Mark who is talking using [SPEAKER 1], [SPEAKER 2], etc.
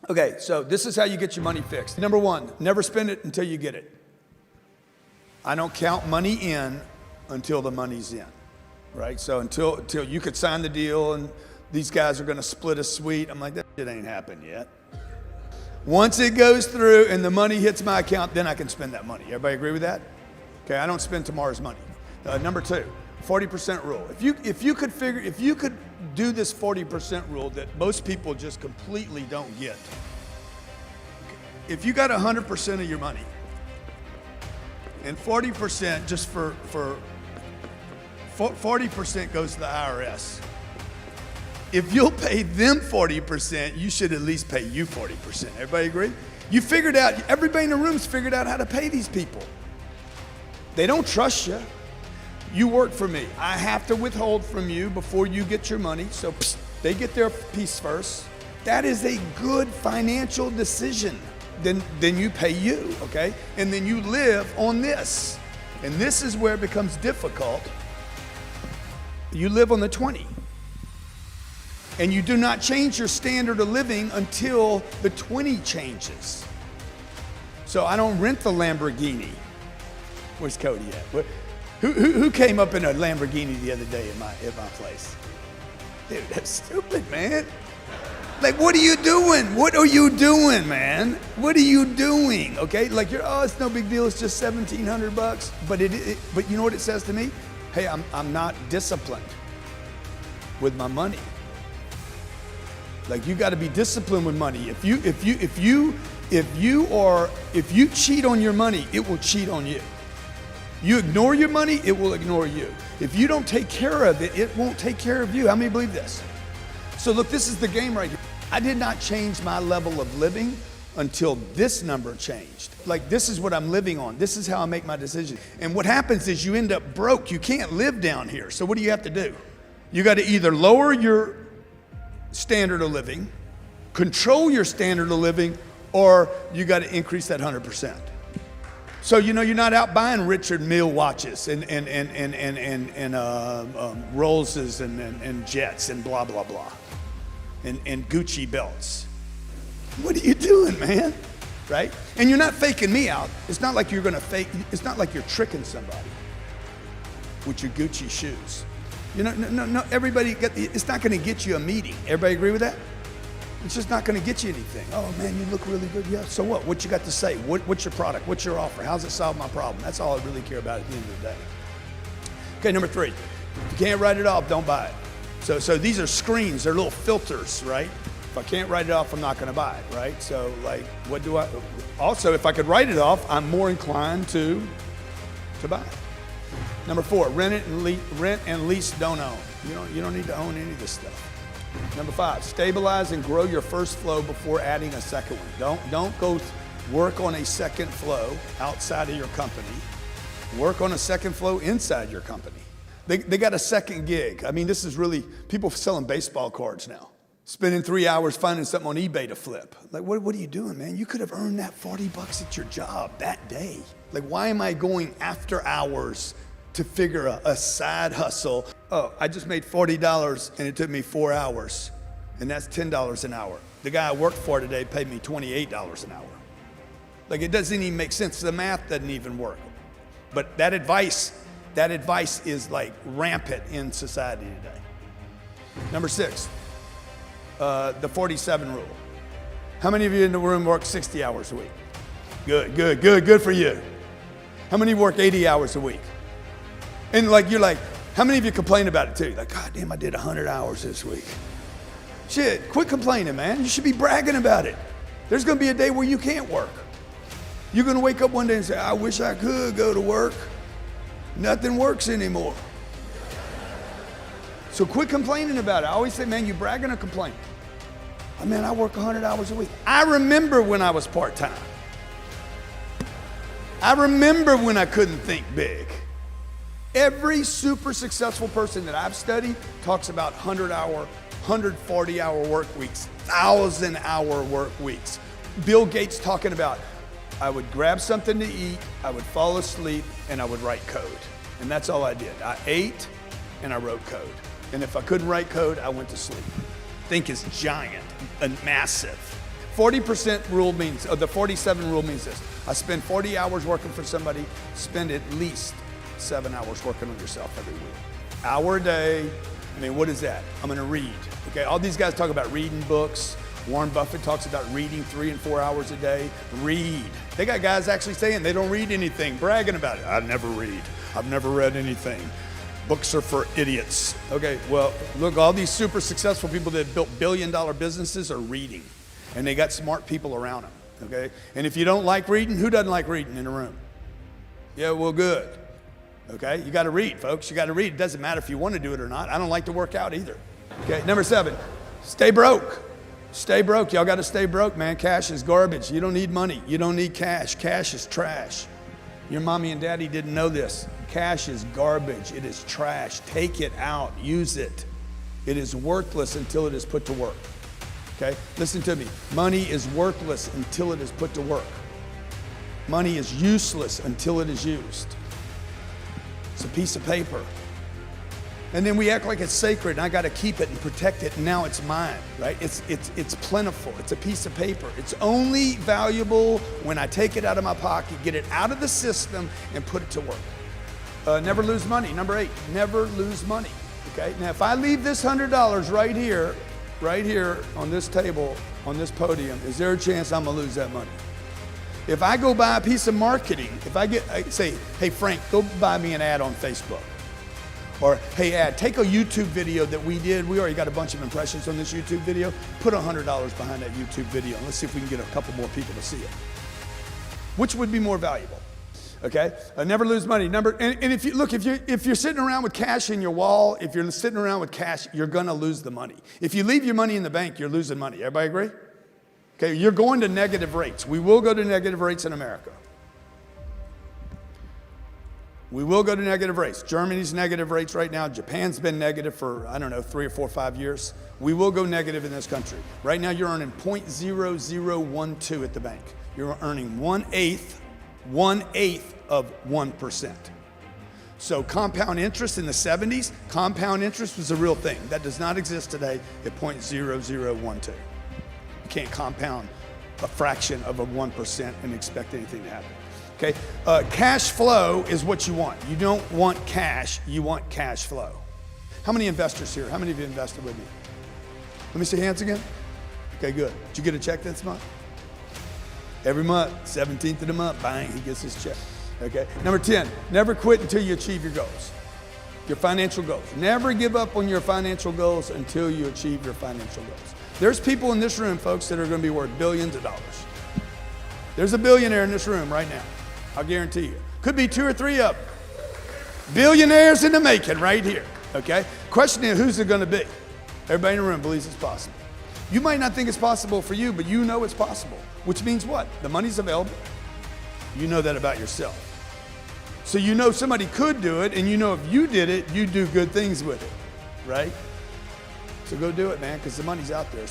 [SPEAKER 1] Okay, so this is how you get your money fixed. Number one, never spend it until you get it. I don't count money in until the money's in, right? So until you could sign the deal and these guys are gonna split a suite, I'm like, that shit ain't happened yet. Once it goes through and the money hits my account, then I can spend that money. Everybody agree with that? Okay, I don't spend tomorrow's money. Number two, 40% rule. If you could do this 40% rule that most people just completely don't get. If you got 100% of your money and 40% just for 40% goes to the IRS. If you'll pay them 40%, you should at least pay you 40%. Everybody agree? You figured out, everybody in the room's figured out how to pay these people. They don't trust you. You work for me. I have to withhold from you before you get your money. So they get their piece first. That is a good financial decision. Then you pay you, okay? And then you live on this. And this is where it becomes difficult. You live on the 20. And you do not change your standard of living until the 20 changes. So I don't rent the Lamborghini. Where's Cody at? Who came up in a Lamborghini the other day at my place? Dude, that's stupid, man. Like, what are you doing? What are you doing, man? What are you doing? Okay, like it's no big deal. It's just $1,700. But you know what it says to me? Hey, I'm not disciplined with my money. Like, you got to be disciplined with money. If you cheat on your money, it will cheat on you. You ignore your money, it will ignore you. If you don't take care of it, it won't take care of you. How many believe this? So look, this is the game right here. I did not change my level of living until this number changed. Like, this is what I'm living on. This is how I make my decisions. And what happens is you end up broke. You can't live down here. So what do you have to do? You got to either lower your standard of living, control your standard of living, or you got to increase that 100%. So you're not out buying Richard Mille watches and Rollses and jets and blah blah blah, and Gucci belts. What are you doing, man? Right? And you're not faking me out. It's not like you're gonna fake. It's not like you're tricking somebody with your Gucci shoes. No. Everybody it's not gonna get you a meeting. Everybody agree with that? It's just not gonna get you anything. Oh man, you look really good. Yeah, so what? What you got to say? What's your product? What's your offer? How's it solve my problem? That's all I really care about at the end of the day. Okay, number three, if you can't write it off, don't buy it. So these are screens, they're little filters, right? If I can't write it off, I'm not gonna buy it, right? So like, also, if I could write it off, I'm more inclined to buy it. Number four, rent and lease, don't own. You don't need to own any of this stuff. Number five, stabilize and grow your first flow before adding a second one. Don't go work on a second flow outside of your company. Work on a second flow inside your company. They got a second gig. I mean, this is really, people selling baseball cards now. Spending 3 hours finding something on eBay to flip. Like, what are you doing, man? You could have earned that $40 at your job that day. Like, why am I going after hours to figure a side hustle? Oh, I just made $40 and it took me 4 hours, and that's $10 an hour. The guy I worked for today paid me $28 an hour. Like, it doesn't even make sense. The math doesn't even work. But that advice is like rampant in society today. Number six, the 47 rule. How many of you in the room work 60 hours a week? Good for you. How many work 80 hours a week? And you're like, how many of you complain about it too? Like, God damn, I did 100 hours this week. Shit, quit complaining, man. You should be bragging about it. There's gonna be a day where you can't work. You're gonna wake up one day and say, I wish I could go to work. Nothing works anymore. So quit complaining about it. I always say, man, you bragging or complaining? Oh, man, I work 100 hours a week. I remember when I was part-time. I remember when I couldn't think big. Every super successful person that I've studied talks about 100-hour, 140-hour work weeks, 1,000-hour work weeks. Bill Gates talking about, I would grab something to eat, I would fall asleep, and I would write code. And that's all I did. I ate and I wrote code. And if I couldn't write code, I went to sleep. Think is giant and massive. 40% rule means, the 47 rule means this. I spend 40 hours working for somebody, spend at least 7 hours working on yourself every week. Hour a day. I mean, what is that? I'm gonna read. Okay, all these guys talk about reading books. Warren Buffett talks about reading 3 and 4 hours a day. Read. They got guys actually saying they don't read anything, bragging about it. I never read. I've never read anything. Books are for idiots. Okay, well, look, all these super successful people that built billion-dollar businesses are reading, and they got smart people around them, okay? And if you don't like reading, who doesn't like reading in a room? Yeah, well, good. Okay, you gotta read, folks. You gotta read. It doesn't matter if you wanna do it or not. I don't like to work out either. Okay, number 7, stay broke. Stay broke. Y'all gotta stay broke, man. Cash is garbage. You don't need money. You don't need cash. Cash is trash. Your mommy and daddy didn't know this. Cash is garbage. It is trash. Take it out. Use it. It is worthless until it is put to work. Okay? Listen to me. Money is worthless until it is put to work. Money is useless until it is used. It's a piece of paper. And then we act like it's sacred and I got to keep it and protect it and now it's mine, right? It's plentiful. It's a piece of paper. It's only valuable when I take it out of my pocket, get it out of the system and put it to work. Never lose money. Number 8, never lose money. Okay? Now if I leave this $100 right here on this table, on this podium, is there a chance I'm gonna lose that money? If I go buy a piece of marketing, if I say, hey Frank, go buy me an ad on Facebook. Or, hey, take a YouTube video that we did. We already got a bunch of impressions on this YouTube video. Put $100 behind that YouTube video and let's see if we can get a couple more people to see it. Which would be more valuable? Okay, never lose money. And if you look, if you're sitting around with cash in your wall, if you're sitting around with cash, you're gonna lose the money. If you leave your money in the bank, you're losing money. Everybody agree? Okay, you're going to negative rates. We will go to negative rates in America. We will go to negative rates. Germany's negative rates right now. Japan's been negative for, I don't know, 3 or 4 or 5 years. We will go negative in this country. Right now, you're earning 0.0012 at the bank. You're earning 1/8 of 1%. So compound interest in the 70s, compound interest was a real thing. That does not exist today at 0.0012. You can't compound a fraction of a 1% and expect anything to happen. Okay, cash flow is what you want. You don't want cash, you want cash flow. How many investors here? How many of you invested with me? Let me see hands again. Okay, good. Did you get a check this month? Every month, 17th of the month, bang, he gets his check. Okay, number 10, never quit until you achieve your goals. Your financial goals. Never give up on your financial goals until you achieve your financial goals. There's people in this room, folks, that are gonna be worth billions of dollars. There's a billionaire in this room right now. I'll guarantee you. Could be 2 or 3 of them. Billionaires in the making right here, okay? Question is, who's it gonna be? Everybody in the room believes it's possible. You might not think it's possible for you, but you know it's possible. Which means what? The money's available. You know that about yourself. So you know somebody could do it, and you know if you did it, you'd do good things with it, right? So go do it, man, because the money's out there.